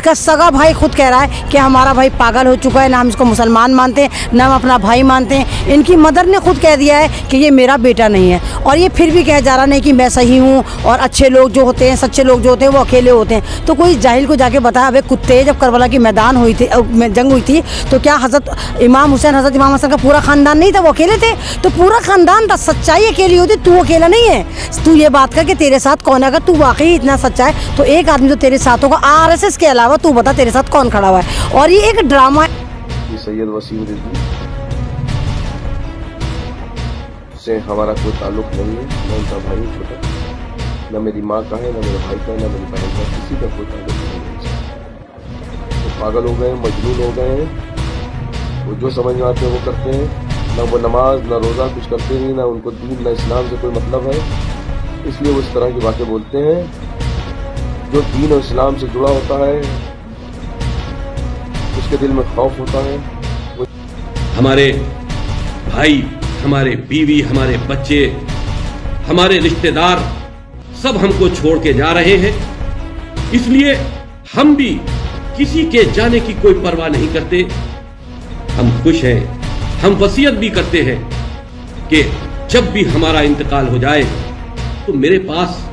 इसका सगा भाई खुद कह रहा है कि हमारा भाई पागल हो चुका है, ना हम इसको मुसलमान मानते हैं, ना हम अपना भाई मानते हैं। इनकी मदर ने खुद कह दिया है कि ये मेरा बेटा नहीं है, और ये फिर भी कह जा रहा नहीं कि मैं सही हूँ और अच्छे लोग जो होते हैं, सच्चे लोग जो होते हैं वो अकेले होते हैं। तो कोई जाहिल को जाके बताया, अबे कुत्ते, जब करबला की मैदान हुई थी, जंग हुई थी, तो क्या हज़रत इमाम हुसैन, हज़रत इमाम हसन का पूरा ख़ानदान नहीं था, वो अकेले थे? तो पूरा ख़ानदान था। सच्चाई अकेली होती, तू अकेला नहीं है। तू ये बात कर कि तेरे साथ कौन है, अगर तू वाकई इतना सच्चा है तो एक आदमी तो तेरे साथ होगा। RSS के अलावा तू बता तेरे साथ कौन खड़ा हुआ है? और ये एक ड्रामा है। सैयद वसीम रिजवी से हमारा कोई ताल्लुक नहीं है, न उनका भाई छोटा, न मेरी माँ का है, न मेरे भाई का, न मेरी बहन का, किसी का कोई ताल्लुक नहीं है। तो पागल हो गए, मजनून हो गए हैं, वो जो समझ में आते हैं वो करते हैं। न वो नमाज न रोज़ा कुछ करते नहीं, न उनको दीन न इस्लाम से कोई मतलब है, इसलिए वो इस तरह की बातें बोलते हैं। जो दीन और इस्लाम से जुड़ा होता है उसके दिल में खौफ होता है। हमारे भाई, हमारे बीवी, हमारे बच्चे, हमारे रिश्तेदार सब हमको छोड़ के जा रहे हैं, इसलिए हम भी किसी के जाने की कोई परवाह नहीं करते। हम खुश हैं, हम वसीयत भी करते हैं कि जब भी हमारा इंतकाल हो जाए तो मेरे पास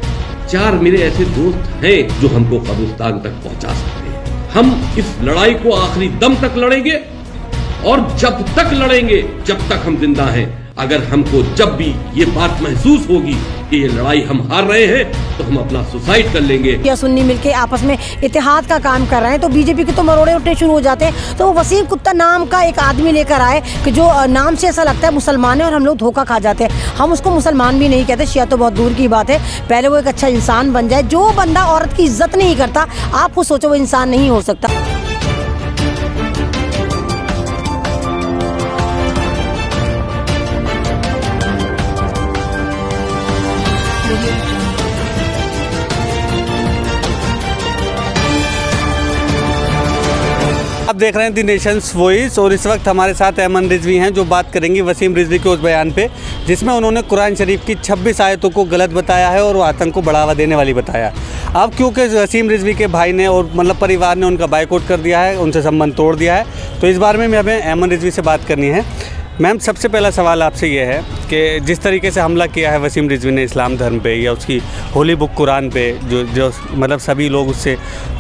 4 मेरे ऐसे दोस्त हैं जो हमको कब्रिस्तान तक पहुंचा सकते हैं। हम इस लड़ाई को आखिरी दम तक लड़ेंगे, और जब तक लड़ेंगे जब तक हम जिंदा हैं। अगर हमको जब भी ये बात महसूस होगी कि ये लड़ाई हम हार रहे हैं तो हम अपना सुसाइड कर लेंगे। या सुन्नी मिलके आपस में इत्तेहाद का काम कर रहे हैं, तो बीजेपी के तो मरोड़े उठने शुरू हो जाते हैं। तो वसीम कुत्ता नाम का एक आदमी लेकर आए कि जो नाम से ऐसा लगता है मुसलमान है, और हम लोग धोखा खा जाते हैं। हम उसको मुसलमान भी नहीं कहते, शिया तो बहुत दूर की बात है। पहले वो एक अच्छा इंसान बन जाए। जो बंदा औरत की इज्जत नहीं करता, आप वो सोचो वो इंसान नहीं हो सकता। आप देख रहे हैं दी नेशंस वॉइस, और इस वक्त हमारे साथ अमन रिजवी हैं जो बात करेंगी वसीम रिजवी के उस बयान पे जिसमें उन्होंने कुरान शरीफ की 26 आयतों को गलत बताया है और वो आतंक को बढ़ावा देने वाली बताया। अब क्योंकि वसीम रिजवी के भाई ने और मतलब परिवार ने उनका बाइकआउट कर दिया है, उनसे संबंध तोड़ दिया है, तो इस बारे में हमें अमन रिजवी से बात करनी है। मैम, सबसे पहला सवाल आपसे ये है कि जिस तरीके से हमला किया है वसीम रिजवी ने इस्लाम धर्म पे या उसकी होली बुक कुरान पे, जो मतलब सभी लोग उससे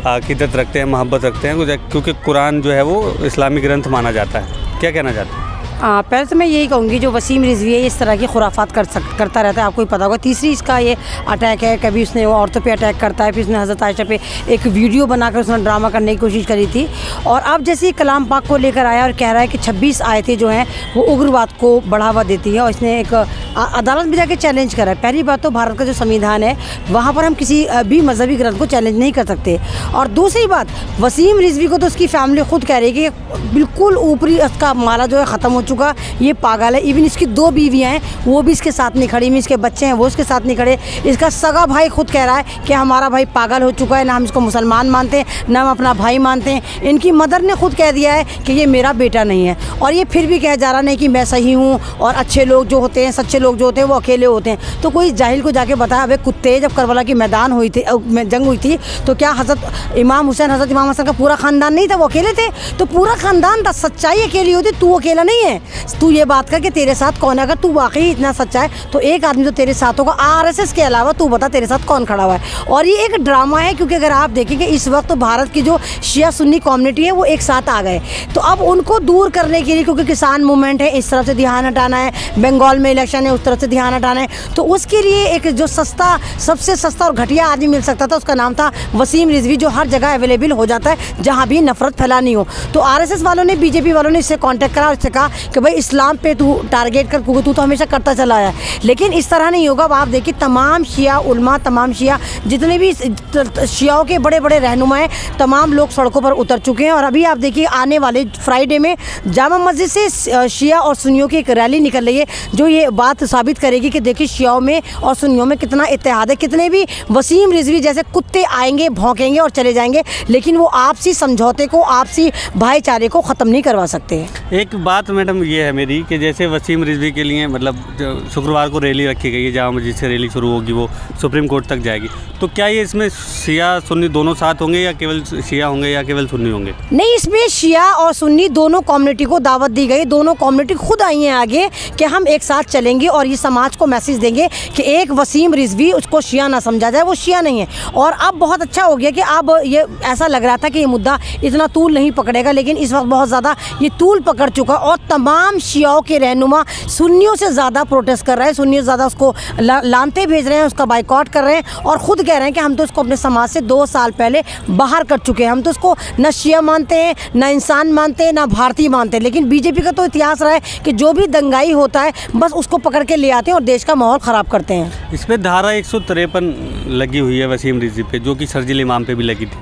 अक़ीदत रखते हैं, मोहब्बत रखते हैं, क्योंकि कुरान जो है वो इस्लामी ग्रंथ माना जाता है, क्या कहना चाहते हैं? पहले तो मैं यही कहूँगी जो वसीम रिजवी है इस तरह की खुराफात करता रहता है, आपको ही पता होगा। तीसरी इसका ये अटैक है, कभी उसने वो औरतों पे अटैक करता है, फिर उसने हज़रत आयशा पे एक वीडियो बनाकर उसने ड्रामा करने की कोशिश करी थी, और अब जैसे ही कलाम पाक को लेकर आया और कह रहा है कि 26 आयतें जो हैं वो उग्रवाद को बढ़ावा देती है, और इसने एक अदालत में जाकर चैलेंज करा है। पहली बात तो भारत का जो संविधान है वहाँ पर हम किसी भी मजहबी ग्रंथ को चैलेंज नहीं कर सकते, और दूसरी बात वसीम रिजवी को तो उसकी फैमिली खुद कह रही है कि बिल्कुल ऊपरी उसका माला जो है ख़त्म हो चुका, ये पागल है। इवन इसकी 2 बीवियाँ हैं वो भी इसके साथ नहीं खड़ी, इसके बच्चे हैं वो इसके साथ नहीं खड़े। इसका सगा भाई खुद कह रहा है कि हमारा भाई पागल हो चुका है, ना हम इसको मुसलमान मानते हैं, ना हम अपना भाई मानते हैं। इनकी मदर ने खुद कह दिया है कि ये मेरा बेटा नहीं है, और ये फिर भी कह जा रहा नहीं कि मैं सही हूँ और अच्छे लोग जो होते हैं, सच्चे लोग जो होते हैं वो अकेले होते हैं। तो कोई जाहिल को जाके बताया, अबे कुत्ते, जब करबला की मैदान हुई थी, जंग हुई थी, तो क्या हज़रत इमाम हुसैन, हज़रत इमाम हसन का पूरा ख़ानदान नहीं था, वो अकेले थे? तो पूरा ख़ानदान था। सच्चाई अकेली होती, तू अकेला नहीं है। तू ये बात कर कि तेरे साथ कौन है, अगर तू वाकई इतना सच्चा है तो एक आदमी तो तेरे साथ होगा। RSS के अलावा तू बता तेरे साथ कौन खड़ा हुआ है? और ये एक ड्रामा है, क्योंकि अगर आप देखेंगे इस वक्त तो भारत की जो शिया सुन्नी कम्युनिटी है वो एक साथ आ गए, तो अब उनको दूर करने के लिए, क्योंकि किसान मूवमेंट है, इस तरफ से ध्यान हटाना है, बंगाल में इलेक्शन है उस तरफ से ध्यान हटाना है, तो उसके लिए एक जो सस्ता, सबसे सस्ता और घटिया आदमी मिल सकता था, उसका नाम था वसीम रिजवी, जो हर जगह अवेलेबल हो जाता है जहाँ भी नफरत फैलानी हो। तो RSS वालों ने, बीजेपी वालों ने इससे कॉन्टैक्ट करा, उससे कहा कि भाई इस्लाम पे तू टारगेट कर, क्योंकि तू तो हमेशा करता चला आया है। लेकिन इस तरह नहीं होगा। अब आप देखिए तमाम शिया उलमा, तमाम शिया जितने भी शियाओं के बड़े बड़े रहनुमा हैं, तमाम लोग सड़कों पर उतर चुके हैं। और अभी आप देखिए आने वाले फ्राइडे में जामा मस्जिद से शिया और सुन्नियों की एक रैली निकल रही है, जो ये बात साबित करेगी कि देखिए शियाओं में और सुन्नियों में कितना इत्तेहाद है। कितने भी वसीम रिजवी जैसे कुत्ते आएंगे, भौंकेंगे और चले जाएंगे, लेकिन वो आपसी समझौते को, आपसी भाईचारे को ख़त्म नहीं करवा सकते। एक बात मैडम मैडम ये है मेरी कि जैसे वसीम रिजवी के लिए मतलब शुक्रवार को रैली रखी गई है, जामा मस्जिद से रैली शुरू होगी, वो सुप्रीम कोर्ट तक जाएगी, तो क्या ये इसमें शिया सुन्नी दोनों साथ होंगे या केवल शिया होंगे या केवल सुन्नी होंगे? नहीं, इसमें शिया और सुन्नी दोनों कम्युनिटी को दावत दी गई। दोनों कम्युनिटी खुद आई हैं आगे कि हम एक साथ चलेंगे और ये समाज को मैसेज देंगे कि एक वसीम रिजवी, उसको शिया ना समझा जाए, वो शिया नहीं है। और अब बहुत अच्छा हो गया कि अब ये ऐसा लग रहा था कि ये मुद्दा इतना तूल नहीं पकड़ेगा, लेकिन इस वक्त बहुत ज़्यादा ये तूल पकड़ चुका और तमाम शियाओं के रहनुमा सुन्नियों से ज़्यादा प्रोटेस्ट कर रहे हैं, सुन्नियों से ज़्यादा उसको लानते भेज रहे हैं, उसका बाइकआउट कर रहे हैं और ख़ुद कह रहे हैं कि हम तो उसको अपने समाज से 2 साल पहले बाहर कर चुके हैं। हम तो उसको न शिया मानते हैं, न इंसान मानते हैं, न भारतीय मानते हैं। लेकिन बीजेपी का तो इतिहास रहा है कि जो भी दंगाई होता है बस उसको पकड़ के ले आते हैं और देश का माहौल ख़राब करते हैं। इस पर धारा 153 लगी हुई है वसीम रिजवी पे, जो कि शर्जील इमाम पे भी लगी थी,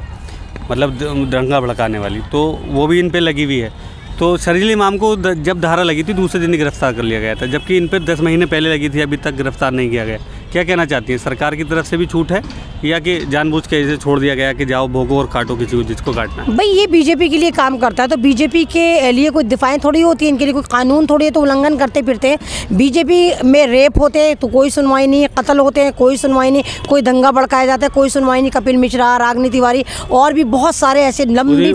मतलब दंगा भड़काने वाली, तो वो भी इन पे लगी हुई है। तो शर्जील इमाम को जब धारा लगी थी दूसरे दिन ही गिरफ्तार कर लिया गया था, जबकि इन पे 10 महीने पहले लगी थी, अभी तक गिरफ्तार नहीं किया गया। क्या कहना चाहती हैं, सरकार की तरफ से भी छूट है या कि जानबूझ के इसे छोड़ दिया गया कि जाओ भोगो और काटो किसी को जिसको काटना है? भाई ये बीजेपी के लिए काम करता है, तो बीजेपी के लिए कोई दिफाएं थोड़ी होती है, इनके लिए कोई कानून थोड़ी है, तो उल्लंघन करते फिरते हैं। बीजेपी में रेप होते हैं तो कोई सुनवाई नहीं, कत्ल होते हैं कोई सुनवाई नहीं, कोई दंगा भड़काया जाता है कोई सुनवाई नहीं। कपिल मिश्रा, रागनी तिवारी और भी बहुत सारे ऐसे लंबी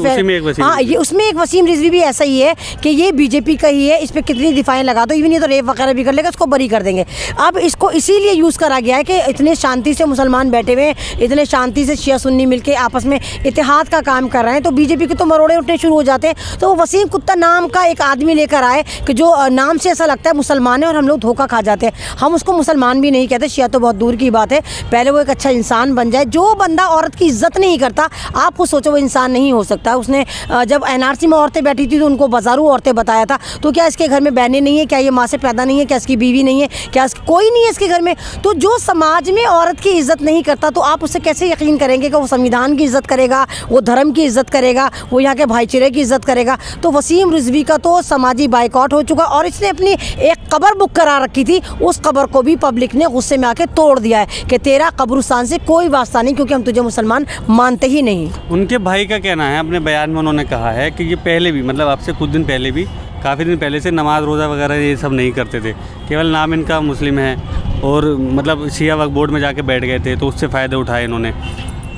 हाँ, ये उसमें एक वसीम रिजवी भी ऐसा ही है कि ये बीजेपी का ही है, इस पर कितनी दिफाएं लगा दो, इवन ये तो रेप वगैरह भी कर लेगा, इसको बरी कर देंगे। अब इसको इसीलिए यूज़ करा गया है कि इतने शांति से मुसलमान बैठे हुए हैं, इतने शांति से शिया सुन्नी मिलके आपस में इत्तेहाद का काम कर रहे हैं, तो बीजेपी के तो मरोड़े उठने शुरू हो जाते हैं। तो वो वसीम कुत्ता नाम का एक आदमी लेकर आए कि जो नाम से ऐसा लगता है मुसलमान है और हम लोग धोखा खा जाते हैं। हम उसको मुसलमान भी नहीं कहते, शिया तो बहुत दूर की बात है, पहले वो एक अच्छा इंसान बन जाए। जो बंदा औरत की इज्जत नहीं करता, आप खुद सोचो वो इंसान नहीं हो सकता। उसने जब एनआरसी में औरतें बैठी थी तो उनको बाजारू औरतें बताया था, तो क्या इसके घर में बहनें नहीं है, क्या ये माँ से पैदा नहीं है, क्या इसकी बीवी नहीं है, क्या कोई नहीं है इसके घर में? तो जो समाज में औरत की इज्जत नहीं करता तो आप उससे कैसे यकीन करेंगे कि वो संविधान की इज्जत करेगा, वो धर्म की इज्जत करेगा, वो यहाँ के भाईचारे की इज्जत करेगा? तो वसीम रिजवी का तो समाजी बाइकआउट हो चुका और इसने अपनी एक कब्र बुक करा रखी थी, उस कब्र को भी पब्लिक ने गुस्से में आके तोड़ दिया है कि तेरा कब्रिस्तान से कोई वास्ता नहीं, क्योंकि हम तुझे मुसलमान मानते ही नहीं। उनके भाई का कहना है, अपने बयान में उन्होंने कहा है कि ये पहले भी, मतलब आपसे कुछ दिन पहले भी, काफ़ी दिन पहले से नमाज रोज़ा वगैरह ये सब नहीं करते थे, केवल नाम इनका मुस्लिम है और मतलब शिया वक्फ बोर्ड में जाके बैठ गए थे, तो उससे फ़ायदे उठाए इन्होंने।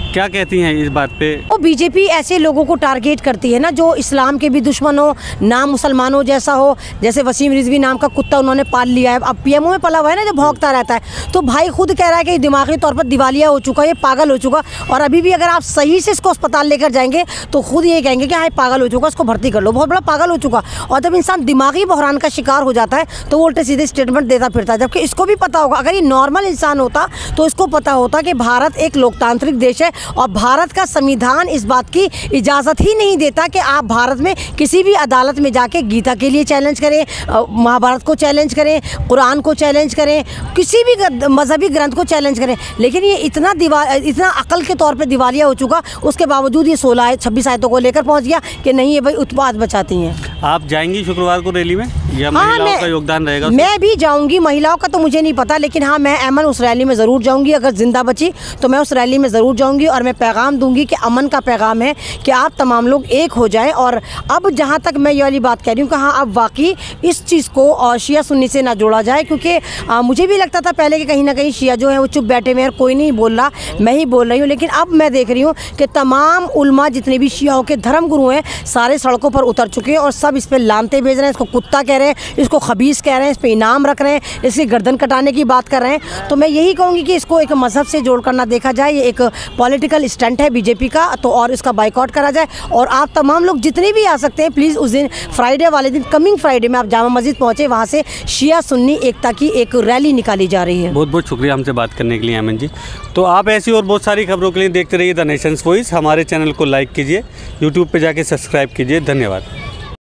क्या कहती हैं इस बात पे? वो बीजेपी ऐसे लोगों को टारगेट करती है ना जो इस्लाम के भी दुश्मन हो, ना मुसलमानों जैसा हो। जैसे वसीम रिजवी नाम का कुत्ता उन्होंने पाल लिया है, अब पीएमओ में पला हुआ है ना, जो भौंकता रहता है। तो भाई खुद कह रहा है कि दिमागी तौर पर दिवालिया हो चुका है, ये पागल हो चुका, और अभी भी अगर आप सही से इसको अस्पताल लेकर जाएंगे तो खुद ये कहेंगे कि हाँ पागल हो चुका, इसको भर्ती कर लो, बहुत बड़ा पागल हो चुका। और जब इंसान दिमागी बहरान का शिकार हो जाता है तो वो उल्टे सीधे स्टेटमेंट देता फिरता है, जबकि इसको भी पता होगा, अगर ये नॉर्मल इंसान होता तो इसको पता होता कि भारत एक लोकतांत्रिक देश है और भारत का संविधान इस बात की इजाज़त ही नहीं देता कि आप भारत में किसी भी अदालत में जाके गीता के लिए चैलेंज करें, महाभारत को चैलेंज करें, कुरान को चैलेंज करें, किसी भी मजहबी ग्रंथ को चैलेंज करें। लेकिन ये इतना अकल के तौर पे दिवालिया हो चुका, उसके बावजूद ये 16-26 आयतों को लेकर पहुंच गया कि नहीं ये भाई उत्पाद बचाती हैं। आप जाएंगी शुक्रवार को रैली में या हाँ, महिलाओं का योगदान रहेगा? मैं भी जाऊंगी, महिलाओं का तो मुझे नहीं पता, लेकिन हाँ मैं अमन उस रैली में ज़रूर जाऊंगी। अगर जिंदा बची तो मैं उस रैली में ज़रूर जाऊंगी और मैं पैगाम दूंगी कि अमन का पैगाम है कि आप तमाम लोग एक हो जाएं। और अब जहाँ तक मैं ये वाली बात कह रही हूँ कि हाँ अब वाकई इस चीज़ को शिया सुन्नी से ना जोड़ा जाए, क्योंकि मुझे भी लगता था पहले कि कहीं ना कहीं शिया जो है वो चुप बैठे हुए हैं, कोई नहीं बोल रहा, मैं ही बोल रही हूँ। लेकिन अब मैं देख रही हूँ कि तमाम उलमा जितने भी शियाओं के धर्म गुरु हैं सारे सड़कों पर उतर चुके हैं और सब इस पर लानते भेज रहे हैं, इसको कुत्ता कह रहे हैं, इसको खबीस कह रहे हैं, इस पर इनाम रख रहे हैं, इसकी गर्दन कटाने की बात कर रहे हैं। तो मैं यही कहूँगी कि इसको एक मजहब से जोड़ कर ना देखा जाए, ये एक पॉलिटिकल स्टंट है बीजेपी का, तो और इसका बाइकआउट करा जाए। और आप तमाम लोग जितने भी आ सकते हैं प्लीज़ उस दिन फ्राइडे वाले दिन, कमिंग फ्राइडे में आप जामा मस्जिद पहुँचे, वहाँ से शिया सुन्नी एकता की एक रैली निकाली जा रही है। बहुत बहुत शुक्रिया हमसे बात करने के लिए अमन जी। तो आप ऐसी और बहुत सारी खबरों के लिए देखते रहिए द नेशंस वॉइस। हमारे चैनल को लाइक कीजिए, यूट्यूब पे जाके सब्सक्राइब कीजिए। धन्यवाद।